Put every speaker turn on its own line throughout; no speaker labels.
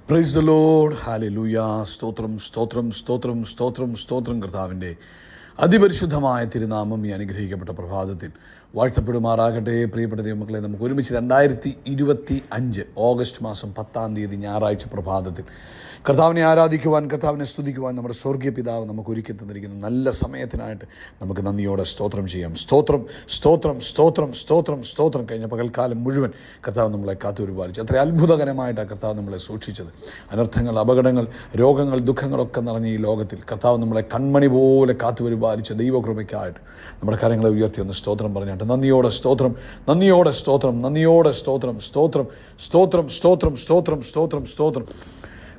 Praise the Lord. Hallelujah. സ്തോത്രം സ്തോത്രം സ്തോത്രം സ്തോത്രം സ്തോത്രം. കർത്താവിൻ്റെ അതിപരിശുദ്ധമായ തിരുനാമം ഈ അനുഗ്രഹിക്കപ്പെട്ട പ്രഭാതത്തിൽ വാഴ്ത്തപ്പെടുമാറാകട്ടെ. പ്രിയപ്പെട്ട ദൈവമക്കളെ, നമുക്ക് ഒരുമിച്ച് 2025 ഓഗസ്റ്റ് മാസം 10-ാം തീയതി ഞായറാഴ്ച പ്രഭാതത്തിൽ കർത്താവിനെ ആരാധിക്കുവാൻ, കർത്താവിനെ സ്തുതിക്കുവാൻ നമ്മുടെ സ്വർഗീയ പിതാവ് നമുക്ക് ഒരുക്കി തന്നിരിക്കുന്ന നല്ല സമയത്തിനായിട്ട് നമുക്ക് നന്ദിയോടെ സ്തോത്രം ചെയ്യാം. സ്തോത്രം സ്തോത്രം സ്തോത്രം സ്തോത്രം സ്തോത്രം. കഴിഞ്ഞ പകൽക്കാലം മുഴുവൻ കർത്താവ് നമ്മളെ കാത്തുപരിപാലിച്ചു. അത്ര അത്ഭുതകരമായിട്ടാണ് കർത്താവ് നമ്മളെ സൂക്ഷിച്ചത്. അനർത്ഥങ്ങൾ, അപകടങ്ങൾ, രോഗങ്ങൾ, ദുഃഖങ്ങളൊക്കെ നിറഞ്ഞ ഈ ലോകത്തിൽ കർത്താവ് നമ്മളെ കൺമണി പോലെ കാത്തുപരിപാലിച്ച ദൈവകൃപയ്ക്കായിട്ട് നമ്മുടെ കാര്യങ്ങളെ ഉയർത്തി ഒന്ന് സ്തോത്രം പറഞ്ഞിട്ട് നന്ദിയോടെ സ്തോത്രം, നന്ദിയോടെ സ്തോത്രം, നന്ദിയോടെ സ്തോത്രം, സ്തോത്രം സ്തോത്രം സ്തോത്രം സ്തോത്രം സ്തോത്രം സ്തോത്രം.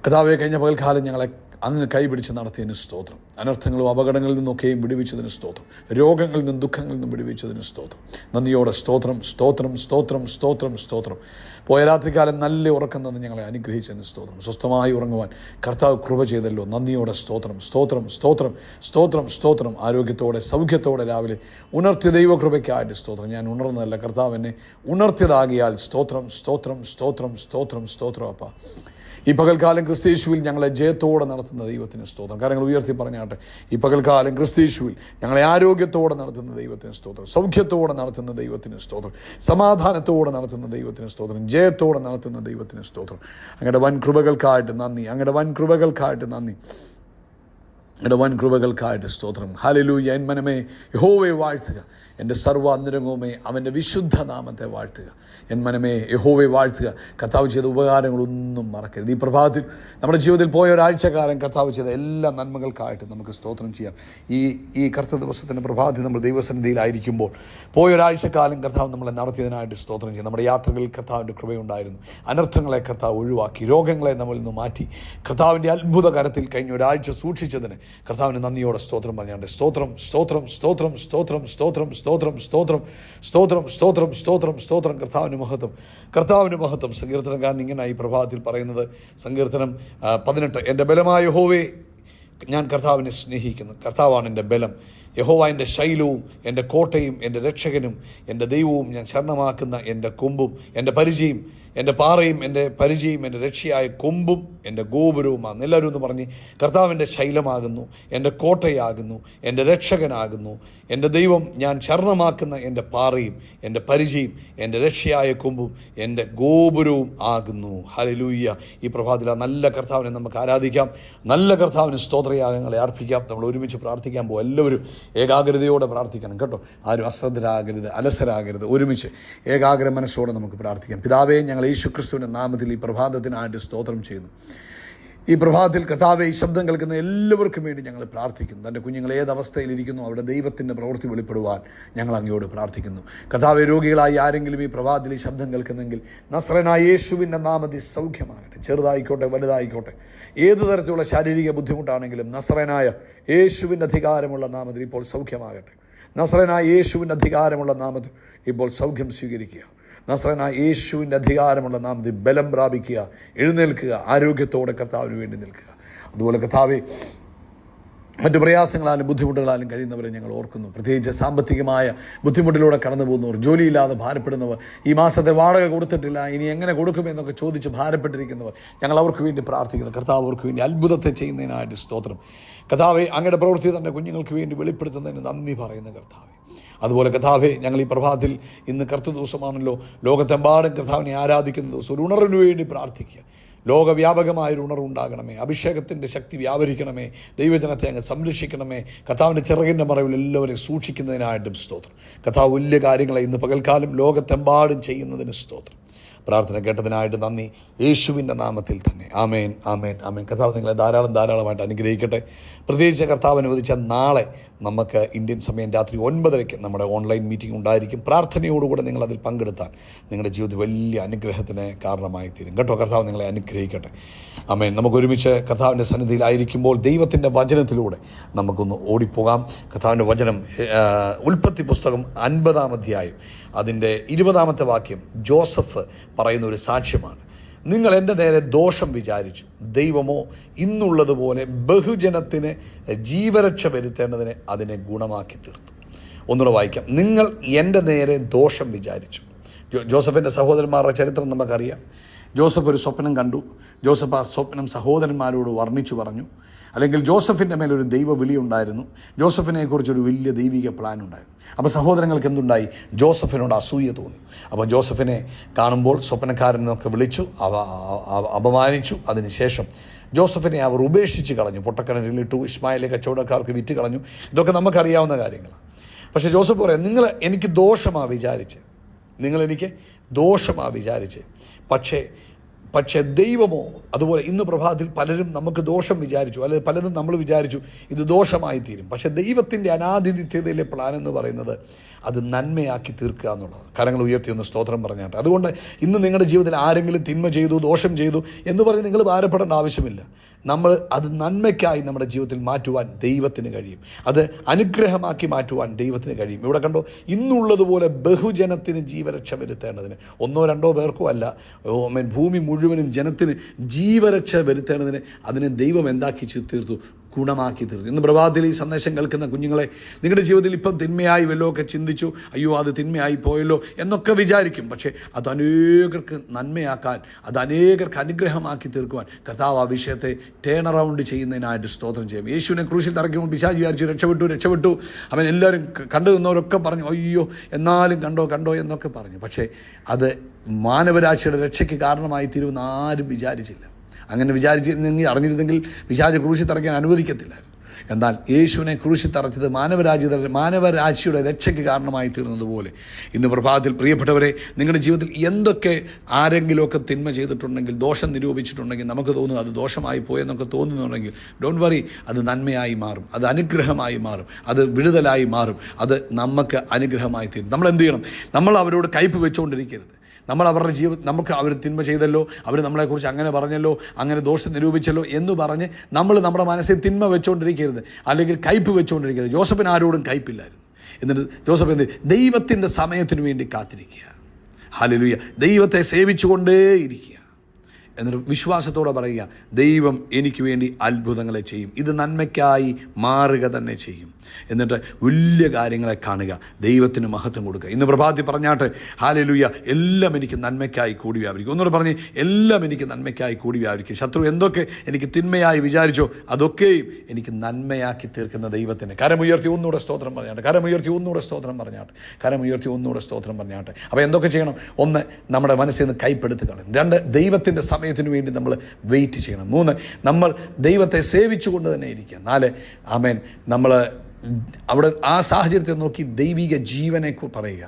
കർത്താവേ, കഴിഞ്ഞ പകൽക്കാലം ഞങ്ങളെ അങ്ങ് കൈപിടിച്ച് നടത്തിയതിന് സ്തോത്രം. അനർത്ഥങ്ങളും അപകടങ്ങളിൽ നിന്നൊക്കെയും വിടുവിച്ചതിന് സ്തോത്രം. രോഗങ്ങളിൽ നിന്നും ദുഃഖങ്ങളിൽ നിന്നും വിടുവിച്ചതിന് സ്തോത്രം. നന്ദിയോടെ സ്തോത്രം സ്തോത്രം സ്തോത്രം സ്തോത്രം സ്തോത്രം. പോയ രാത്രികാലം നല്ല ഉറക്കം തന്ന് ഞങ്ങളെ അനുഗ്രഹിച്ചതിന് സ്തോത്രം. സ്വസ്ഥമായി ഉറങ്ങുവാൻ കർത്താവ് കൃപ ചെയ്തല്ലോ. നന്ദിയോടെ സ്തോത്രം സ്തോത്രം സ്തോത്രം സ്തോത്രം സ്തോത്രം. ആരോഗ്യത്തോടെ സൗഖ്യത്തോടെ രാവിലെ ഉണർത്തിയ ദൈവകൃപയ്ക്കായിട്ട് സ്തോത്രം. ഞാൻ ഉണർന്നതല്ല, കർത്താവ് എന്നെ ഉണർത്തിയതാകിയാൽ സ്തോത്രം സ്തോത്രം സ്തോത്രം സ്തോത്രം സ്തോത്രം. അപ്പ ഈ പകൽക്കാലം ക്രിസ്തീശുവിൽ ഞങ്ങളെ ജയത്തോടെ നടത്തുന്ന ദൈവത്തിന് സ്തോത്രം. കാര്യങ്ങൾ ഉയർത്തി പറഞ്ഞാട്ടെ. ഈ പകൽക്കാലം ക്രിസ്തീശുവിൽ ഞങ്ങളെ ആരോഗ്യത്തോടെ നടത്തുന്ന ദൈവത്തിന് സ്തോത്രം, സൗഖ്യത്തോടെ നടത്തുന്ന ദൈവത്തിന് സ്തോത്രം, സമാധാനത്തോടെ നടത്തുന്ന ദൈവത്തിന് സ്തോത്രം, ജയത്തോടെ നടത്തുന്ന ദൈവത്തിന് സ്തോത്രം. അങ്ങയുടെ വൻ കൃപകൾക്കായിട്ട് നന്ദി, അങ്ങയുടെ വൻ കൃപകൾക്കായിട്ട് നന്ദി, അങ്ങയുടെ വൻ കൃപകൾക്കായിട്ട് സ്തോത്രം. ഹല്ലേലൂയ. എൻ മനമേ യഹോവയെ വാഴ്ത്തുക, എൻ്റെ സർവ്വാന്തരംഗവുമേ അവൻ്റെ വിശുദ്ധ നാമത്തെ വാഴ്ത്തുക. എൻ മനമേ യഹോവയെ വാഴ്ത്തുക. കർത്താവ് ചെയ്ത ഉപകാരങ്ങളൊന്നും മറക്കരുത്. ഈ പ്രഭാതത്തിൽ നമ്മുടെ ജീവിതത്തിൽ പോയ ഒരാഴ്ചക്കാലം കർത്താവ് ചെയ്ത എല്ലാ നന്മകൾക്കായിട്ട് നമുക്ക് സ്തോത്രം ചെയ്യാം. ഈ കർത്തൃ ദിവസത്തിൻ്റെ പ്രഭാതത്തിൽ നമ്മൾ ദൈവസന്നിധിയിലായിരിക്കുമ്പോൾ പോയ ഒരാഴ്ചക്കാലം കർത്താവ് നമ്മളെ നടത്തിയതിനായിട്ട് സ്തോത്രം ചെയ്യാം. നമ്മുടെ യാത്രകളിൽ കർത്താവിൻ്റെ കൃപയുണ്ടായിരുന്നു. അനർത്ഥങ്ങളെ കർത്താവ് ഒഴിവാക്കി, രോഗങ്ങളെ നമ്മളിൽ നിന്ന് മാറ്റി കർത്താവിൻ്റെ അത്ഭുത കരത്തിൽ കഴിഞ്ഞ ഒരാഴ്ച സൂക്ഷിച്ചതിന് കർത്താവിന് നന്ദിയോടെ സ്തോത്രം പറഞ്ഞാണ്ട് സ്തോത്രം സ്തോത്രം സ്തോത്രം സ്തോത്രം സ്തോത്രം സ്തോത്രം സ്തോത്രം സ്തോത്രം സ്തോത്രം സ്തോത്രം സ്തോത്രം. കർത്താവിന് മഹത്വം, കർത്താവിന് മഹത്വം. സങ്കീർത്തനക്കാരൻ ഇങ്ങനെ ഈ പ്രഭാതത്തിൽ പറയുന്നത്, സങ്കീർത്തനം 18, എൻ്റെ ബലമായ യഹോവേ, ഞാൻ കർത്താവിനെ സ്നേഹിക്കുന്നു. കർത്താവാണ് എൻ്റെ ബലം. യഹോവ എൻ്റെ ശൈലവും എൻ്റെ കോട്ടയും എൻ്റെ രക്ഷകനും എൻ്റെ ദൈവവും, ഞാൻ ശരണമാക്കുന്ന എൻ്റെ കൊമ്പും എൻ്റെ പരിചയും, എൻ്റെ പാറയും എൻ്റെ പരിചയും എൻ്റെ രക്ഷയായ കൊമ്പും എൻ്റെ ഗോപുരവുമാണ്. എല്ലാവരും ഒന്ന് പറഞ്ഞ്, കർത്താവിൻ്റെ ശൈലമാകുന്നു, എൻ്റെ കോട്ടയാകുന്നു, എൻ്റെ രക്ഷകനാകുന്നു, എൻ്റെ ദൈവം, ഞാൻ ശരണമാക്കുന്ന എൻ്റെ പാറയും എൻ്റെ പരിചയും എൻ്റെ രക്ഷയായ കൊമ്പും എൻ്റെ ഗോപുരവും ആകുന്നു. ഹല്ലേലൂയ. ഈ പ്രഭാതത്തിൽ ആ നല്ല കർത്താവിനെ നമുക്ക് ആരാധിക്കാം. നല്ല കർത്താവിന് സ്തോത്രയാഗങ്ങളെ അർപ്പിക്കാം. നമ്മൾ ഒരുമിച്ച് പ്രാർത്ഥിക്കാൻ പോകും. എല്ലാവരും ഏകാഗ്രതയോടെ പ്രാർത്ഥിക്കണം കേട്ടോ. ആരും അശ്രദ്ധരാകരുത്, അലസരാകരുത്. ഒരുമിച്ച് ഏകാഗ്ര മനസ്സോടെ നമുക്ക് പ്രാർത്ഥിക്കാം. പിതാവേ, ഞങ്ങൾ യേശുക്രിസ്തുവിൻ്റെ നാമത്തിൽ ഈ പ്രഭാതത്തിനായിട്ട് സ്തോത്രം ചെയ്യുന്നു. ഈ പ്രഭാതത്തിൽ കർത്താവേ, ഈ ശബ്ദം കേൾക്കുന്ന എല്ലാവർക്കും വേണ്ടി ഞങ്ങൾ പ്രാർത്ഥിക്കുന്നു. തൻ്റെ കുഞ്ഞുങ്ങൾ ഏതവസ്ഥയിലിരിക്കുന്നു അവിടെ ദൈവത്തിൻ്റെ പ്രവൃത്തി വെളിപ്പെടുവാൻ ഞങ്ങൾ അങ്ങയോട് പ്രാർത്ഥിക്കുന്നു. കർത്താവേ, രോഗികളായി ആരെങ്കിലും ഈ പ്രഭാതത്തിൽ ഈ ശബ്ദം കേൾക്കുന്നെങ്കിൽ നസ്രനായ യേശുവിൻ്റെ നാമത്തിൽ സൗഖ്യമാകട്ടെ. ചെറുതായിക്കോട്ടെ വലുതായിക്കോട്ടെ, ഏതു തരത്തിലുള്ള ശാരീരിക ബുദ്ധിമുട്ടാണെങ്കിലും നസ്രനായ യേശുവിൻ്റെ അധികാരമുള്ള നാമത്തിൽ ഇപ്പോൾ സൗഖ്യമാകട്ടെ. നസ്രനായ യേശുവിൻ്റെ അധികാരമുള്ള നാമത്തിൽ ഇപ്പോൾ സൗഖ്യം സ്വീകരിക്കുക. നസ്രനായ യേശുവിൻ്റെ അധികാരമുള്ള നാമത്തിൽ ബലം പ്രാപിക്കുക, എഴുന്നേൽക്കുക, ആരോഗ്യത്തോടെ കർത്താവിന് വേണ്ടി നിൽക്കുക. അതുപോലെ കർത്താവേ, മറ്റു പ്രയാസങ്ങളാലും ബുദ്ധിമുട്ടുകളാലും കഴിയുന്നവരെ ഞങ്ങൾ ഓർക്കുന്നു. പ്രത്യേകിച്ച് സാമ്പത്തികമായ ബുദ്ധിമുട്ടിലൂടെ കടന്നു പോകുന്നവർ, ജോലിയില്ലാതെ ഭാരപ്പെടുന്നവർ, ഈ മാസത്തെ വാടക കൊടുത്തിട്ടില്ല, ഇനി എങ്ങനെ കൊടുക്കുമെന്നൊക്കെ ചോദിച്ച് ഭാരപ്പെട്ടിരിക്കുന്നവർ, ഞങ്ങൾ അവർക്ക് വേണ്ടി പ്രാർത്ഥിക്കുന്നു. കർത്താവ് അവർക്ക് വേണ്ടി അത്ഭുതത്തെ ചെയ്യുന്നതിനായിട്ട് സ്തോത്രം. കർത്താവേ, അങ്ങയുടെ പ്രവൃത്തി തന്നെ കുഞ്ഞുങ്ങൾക്ക് വേണ്ടി വെളിപ്പെടുത്തുന്നതിന് നന്ദി പറയുന്ന കർത്താവേ. അതുപോലെ കർത്താവേ, ഞങ്ങൾ ഈ പ്രഭാതത്തിൽ, ഇന്ന് കർത്തൃ ദിവസമാണല്ലോ, ലോകത്തെമ്പാടും കർത്താവിനെ ആരാധിക്കുന്ന ദിവസം, ഒരു ഉണർവിന് വേണ്ടി പ്രാർത്ഥിക്കുക. ലോകവ്യാപകമായൊരു ഉണർവുണ്ടാകണമേ. അഭിഷേകത്തിൻ്റെ ശക്തി വ്യാപരിക്കണമേ. ദൈവജനത്തെ അങ്ങ് സംരക്ഷിക്കണമേ. കർത്താവിൻ്റെ ചിറകിൻ്റെ മറവിൽ എല്ലാവരെയും സൂക്ഷിക്കുന്നതിനായിട്ടും സ്തോത്രം. കർത്താവ് വലിയ കാര്യങ്ങളെ ഇന്ന് പകൽക്കാലം ലോകത്തെമ്പാടും ചെയ്യുന്നതിന് സ്തോത്രം. പ്രാർത്ഥന കേട്ടതിനായിട്ട് നന്ദി, യേശുവിൻ്റെ നാമത്തിൽ തന്നെ. ആമേൻ, ആമേൻ, ആമേൻ. കർത്താവ് നിങ്ങളെ ധാരാളമായിട്ട് അനുഗ്രഹിക്കട്ടെ. പ്രത്യേകിച്ച് കർത്താവ് അനുവദിച്ച നാളെ നമുക്ക് ഇന്ത്യൻ സമയം രാത്രി 9:30 നമ്മുടെ ഓൺലൈൻ മീറ്റിംഗ് ഉണ്ടായിരിക്കും. പ്രാർത്ഥനയോടുകൂടെ നിങ്ങളതിൽ പങ്കെടുത്താൽ നിങ്ങളുടെ ജീവിതത്തിൽ വലിയ അനുഗ്രഹത്തിന് കാരണമായി തീരും കേട്ടോ. കർത്താവ് നിങ്ങളെ അനുഗ്രഹിക്കട്ടെ. ആമേൻ. നമുക്ക് ഒരുമിച്ച് കർത്താവിൻ്റെ സന്നിധിയിലായിരിക്കുമ്പോൾ ദൈവത്തിൻ്റെ വചനത്തിലൂടെ നമുക്കൊന്ന് ഓടിപ്പോകാം. കർത്താവിൻ്റെ വചനം ഉൽപ്പത്തി പുസ്തകം 50-ാം അധ്യായം അതിൻ്റെ 20-ാമത്തെ വാക്യം ജോസഫ് പറയുന്ന ഒരു സാക്ഷ്യമാണ്. നിങ്ങൾ എൻ്റെ നേരെ ദോഷം വിചാരിച്ചു, ദൈവമോ ഇന്നുള്ളതുപോലെ ബഹുജനത്തിന് ജീവരക്ഷ വരുത്തേണ്ടതിന് അതിനെ ഗുണമാക്കി തീർത്തു. ഒന്നുകൂടെ വായിക്കാം. നിങ്ങൾ എൻ്റെ നേരെ ദോഷം വിചാരിച്ചു. ജോസഫിൻ്റെ സഹോദരന്മാരുടെ ചരിത്രം നമുക്കറിയാം. ജോസഫ് ഒരു സ്വപ്നം കണ്ടു. ജോസഫ് ആ സ്വപ്നം സഹോദരന്മാരോട് വർണ്ണിച്ചു പറഞ്ഞു. അല്ലെങ്കിൽ ജോസഫിൻ്റെ മേലൊരു ദൈവ വിളി ഉണ്ടായിരുന്നു. ജോസഫിനെക്കുറിച്ചൊരു വലിയ ദൈവിക പ്ലാൻ ഉണ്ടായിരുന്നു. അപ്പോൾ സഹോദരങ്ങൾക്ക് എന്തുണ്ടായി? ജോസഫിനോട് അസൂയ തോന്നി. അപ്പോൾ ജോസഫിനെ കാണുമ്പോൾ സ്വപ്നക്കാരനൊക്കെ വിളിച്ചു, അപമാനിച്ചു. അതിനുശേഷം ജോസഫിനെ അവർ ഉപേക്ഷിച്ച് കളഞ്ഞു. പൊട്ടക്കിണറിലിട്ടു, ഇസ്മായേലിലെ കച്ചവടക്കാർക്ക് വിറ്റ് കളഞ്ഞു. ഇതൊക്കെ നമുക്കറിയാവുന്ന കാര്യങ്ങളാണ്. പക്ഷേ ജോസഫ് പറയാം, നിങ്ങൾ എനിക്ക് ദോഷമാണ് വിചാരിച്ച്, പക്ഷേ ദൈവമോ, അതുപോലെ ഇന്ന് പ്രഭാതത്തിൽ പലരും നമുക്ക് ദോഷം വിചാരിച്ചു, അല്ലെങ്കിൽ പലതും നമ്മൾ വിചാരിച്ചു ഇത് ദോഷമായി തീരും. പക്ഷേ ദൈവത്തിൻ്റെ അനാദിനിത്യതയിലെ പ്ലാൻ എന്ന് പറയുന്നത് അത് നന്മയാക്കി തീർക്കുക എന്നുള്ളതാണ്. കരങ്ങൾ ഉയർത്തി ഒന്ന് സ്തോത്രം പറഞ്ഞാട്ടെ. അതുകൊണ്ട് ഇന്ന് നിങ്ങളുടെ ജീവിതത്തിൽ ആരെങ്കിലും തിന്മ ചെയ്തു, ദോഷം ചെയ്തു എന്ന് പറഞ്ഞ് നിങ്ങൾ ഭാരപ്പെടേണ്ട ആവശ്യമില്ല. നമ്മൾ അത് നന്മയ്ക്കായി നമ്മുടെ ജീവിതത്തിൽ മാറ്റുവാൻ ദൈവത്തിന് കഴിയും. അത് അനുഗ്രഹമാക്കി മാറ്റുവാൻ ദൈവത്തിന് കഴിയും. ഇവിടെ കണ്ടോ, ഇന്നുള്ളതുപോലെ ബഹുജനത്തിന് ജീവരക്ഷ വരുത്തേണ്ടതിന്, 1-2 പേർക്കും അല്ല, ഭൂമി മുഴുവനും ജനത്തിന് ജീവരക്ഷ വരുത്തേണ്ടതിന് അതിനെ ദൈവം എന്താക്കി തീർത്തു? ഗുണമാക്കി തീർന്നു. ഇന്ന് പ്രഭാതത്തിൽ ഈ സന്ദേശം കേൾക്കുന്ന കുഞ്ഞുങ്ങളെ, നിങ്ങളുടെ ജീവിതത്തിൽ ഇപ്പം തിന്മയായി വല്ലതൊക്കെ ചിന്തിച്ചു, അയ്യോ അത് തിന്മയായി പോയല്ലോ എന്നൊക്കെ വിചാരിക്കും. പക്ഷേ അത് അനേകർക്ക് നന്മയാക്കാൻ, അത് അനേകർക്ക് അനുഗ്രഹമാക്കി തീർക്കുവാൻ കർത്താവ് ആ വിഷയത്തെ ടേൺ അറൗണ്ട് ചെയ്യുന്നതിനായിട്ട് സ്തോത്രം ചെയ്യും. യേശുവിനെ ക്രൂശിൽ തറയ്ക്കുമ്പോൾ പിശാച് വിചാരിച്ചു രക്ഷപ്പെട്ടു. അവൻ എല്ലാവരും കണ്ടു നിന്നവരൊക്കെ പറഞ്ഞു, അയ്യോ എന്നാലും കണ്ടോ എന്നൊക്കെ പറഞ്ഞു. പക്ഷേ അത് മാനവരാശിയുടെ രക്ഷയ്ക്ക് കാരണമായി തീരുമെന്ന് ആരും വിചാരിച്ചില്ല. അങ്ങനെ വിചാരിച്ചിരുന്നെങ്കിൽ, അറിഞ്ഞിരുന്നെങ്കിൽ പിശാച് ക്രൂശിൽ തറയ്ക്കാൻ അനുവദിക്കത്തില്ലായിരുന്നു. എന്നാൽ യേശുവിനെ ക്രൂശിൽ തറച്ചത് മാനവരാശിയുടെ രക്ഷയ്ക്ക് കാരണമായി തീർന്നതുപോലെ ഇന്ന് പ്രഭാതത്തിൽ പ്രിയപ്പെട്ടവരെ, നിങ്ങളുടെ ജീവിതത്തിൽ എന്തൊക്കെ ആരെങ്കിലുമൊക്കെ തിന്മ ചെയ്തിട്ടുണ്ടെങ്കിൽ, ദോഷം നിരൂപിച്ചിട്ടുണ്ടെങ്കിൽ, നമുക്ക് തോന്നുന്നു അത് ദോഷമായി പോയെന്നൊക്കെ തോന്നുന്നുണ്ടെങ്കിൽ, ഡോണ്ട് വറി, അത് നന്മയായി മാറും, അത് അനുഗ്രഹമായി മാറും, അത് വിടുതലായി മാറും, അത് നമുക്ക് അനുഗ്രഹമായി തീരും. നമ്മൾ എന്ത് ചെയ്യണം? നമ്മൾ അവരോട് കയ്പ് വെച്ചുകൊണ്ടിരിക്കരുത്. നമ്മൾ അവരുടെ നമുക്ക് അവർ തിന്മ ചെയ്തല്ലോ, അവർ നമ്മളെക്കുറിച്ച് അങ്ങനെ പറഞ്ഞല്ലോ, അങ്ങനെ ദോഷം നിരൂപിച്ചല്ലോ എന്ന് പറഞ്ഞ് നമ്മൾ നമ്മുടെ മനസ്സിൽ തിന്മ വെച്ചുകൊണ്ടിരിക്കരുത്, അല്ലെങ്കിൽ കയ്പ് വെച്ചുകൊണ്ടിരിക്കരുത്. ജോസഫിന് ആരോടും കയ്പില്ലായിരുന്നു. എന്നിട്ട് ജോസഫ് എന്ത്? ദൈവത്തിൻ്റെ സമയത്തിനു വേണ്ടി കാത്തിരിക്കുക. ഹല്ലേലൂയ. ദൈവത്തെ സേവിച്ചുകൊണ്ടേയിരിക്കുക. എന്നിട്ട് വിശ്വാസത്തോടെ പറയുക, ദൈവം എനിക്ക് വേണ്ടി അത്ഭുതങ്ങളെ ചെയ്യും, ഇത് നന്മയ്ക്കായി മാറുക തന്നെ ചെയ്യും. എന്നിട്ട് വലിയ കാര്യങ്ങളെ കാണുക, ദൈവത്തിന് മഹത്വം കൊടുക്കുക. ഇന്ന് പ്രഭാതത്തിൽ പറഞ്ഞാട്ടെ, ഹല്ലേലൂയ, എല്ലാം എനിക്ക് നന്മയ്ക്കായി കൂടി വ്യാപരിക്കും. ഒന്നുകൂടെ പറഞ്ഞ്, എല്ലാം എനിക്ക് നന്മയ്ക്കായി കൂടി വ്യാപരിക്കും. ശത്രു എന്തൊക്കെ എനിക്ക് തിന്മയായി വിചാരിച്ചോ അതൊക്കെയും എനിക്ക് നന്മയാക്കി തീർക്കുന്ന ദൈവത്തിന് കരമുയർത്തി ഒന്നുകൂടെ സ്തോത്രം പറഞ്ഞാട്ടെ. അപ്പോൾ എന്തൊക്കെ ചെയ്യണം? 1, നമ്മുടെ മനസ്സിൽ നിന്ന് കൈപ്പെടുത്ത് കളയണം. 2, ദൈവത്തിൻ്റെ സമയത്തിന് വേണ്ടി നമ്മൾ വെയിറ്റ് ചെയ്യണം. 3, നമ്മൾ ദൈവത്തെ സേവിച്ചുകൊണ്ട് തന്നെ ഇരിക്കുക. 4, ആമേൻ, നമ്മൾ അവിടെ ആ സാഹചര്യത്തെ നോക്കി ദൈവിക ജീവനെ പറയുക.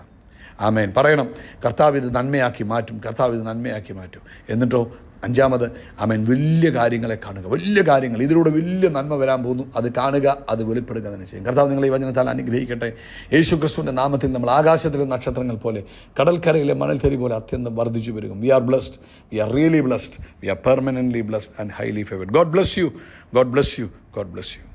ആമേൻ, പറയണം, കർത്താവ് ഇത് നന്മയാക്കി മാറ്റും. എന്നിട്ടോ 5, ആമേൻ, വലിയ കാര്യങ്ങളെ കാണുക. വലിയ കാര്യങ്ങൾ, ഇതിലൂടെ വലിയ നന്മ വരാൻ പോകുന്നു, അത് കാണുക, അത് വെളിപ്പെടുക തന്നെ ചെയ്യും. കർത്താവ് നിങ്ങളെ ഈ വചനത്താൽ അനുഗ്രഹിക്കട്ടെ. യേശു ക്രിസ്തുവിൻ്റെ നാമത്തിൽ നമ്മൾ ആകാശത്തിലെ നക്ഷത്രങ്ങൾ പോലെ, കടൽക്കരയിലെ മണൽത്തരി പോലെ അത്യന്തം വർദ്ധിച്ചു വരും. We are blessed, we are really blessed, we are permanently blessed and highly favoured. God bless U.